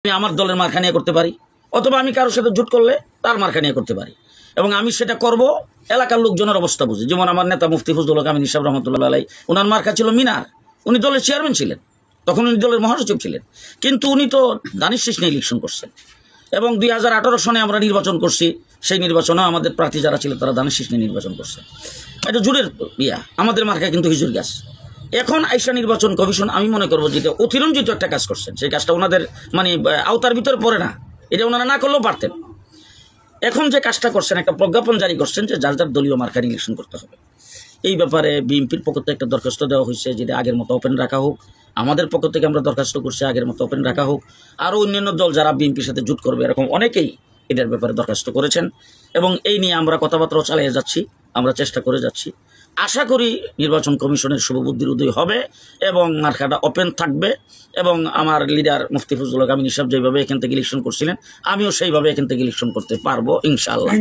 আমি আমার দলের মার্কা নিয়ে করতে পারি, অথবা আমি কারোর সাথে জোট করলে তার মার্কা নিয়ে করতে পারি, এবং আমি সেটা করব এলাকার লোকজনের অবস্থা বুঝে। যেমন আমার নেতা মুফতি ফজলুল হক আমিন সাহেব রহমতুল্লাহ আলাই, ওনার মার্কা ছিল মিনার। উনি দলের চেয়ারম্যান ছিলেন, তখন উনি দলের মহাসচিব ছিলেন, কিন্তু উনি তো দানিশ শীষ নিয়ে ইলেকশন করছেন। এবং 2018 সনে আমরা নির্বাচন করছি, সেই নির্বাচনেও আমাদের প্রার্থী যারা ছিল তারা দানিশ শীষ নিয়ে নির্বাচন করছে। এটা জোরের আমাদের মার্কা কিন্তু হিজুর গাছ। এখন আইসা নির্বাচন কমিশন আমি মনে করবো যেটা অতিরঞ্জিত একটা কাজ করছেন, সেই কাজটা ওনাদের মানে আওতার ভিতরে পড়ে না, এটা ওনারা না করলেও পারতেন। এখন যে কাজটা করছেন, একটা প্রজ্ঞাপন জারি করছেন যে যার যার দলীয় মার্কা ইলেকশন করতে হবে। এই ব্যাপারে বিএনপির পক্ষ থেকে একটা দরখাস্ত দেওয়া হয়েছে, যেটা আগের মতো ওপেন রাখা হোক। আমাদের পক্ষ থেকে আমরা দরখাস্ত করছি আগের মতো ওপেন রাখা হোক। আরও অন্যান্য দল যারা বিএনপির সাথে জোট করবে এরকম অনেকেই এটার ব্যাপারে দরখাস্ত করেছেন, এবং এই নিয়ে আমরা কথাবার্তাও চালিয়ে যাচ্ছি, আমরা চেষ্টা করে যাচ্ছি। আশা করি নির্বাচন কমিশনের শুভবুদ্ধির উদয় হবে এবং মার্কাটা ওপেন থাকবে। এবং আমার লিডার মুফতি ফজলুল হক আমিন সাহেব যেভাবে এখান থেকে ইলেকশন করছিলেন, আমিও সেইভাবে এখান থেকে ইলেকশন করতে পারবো ইনশাআল্লাহ।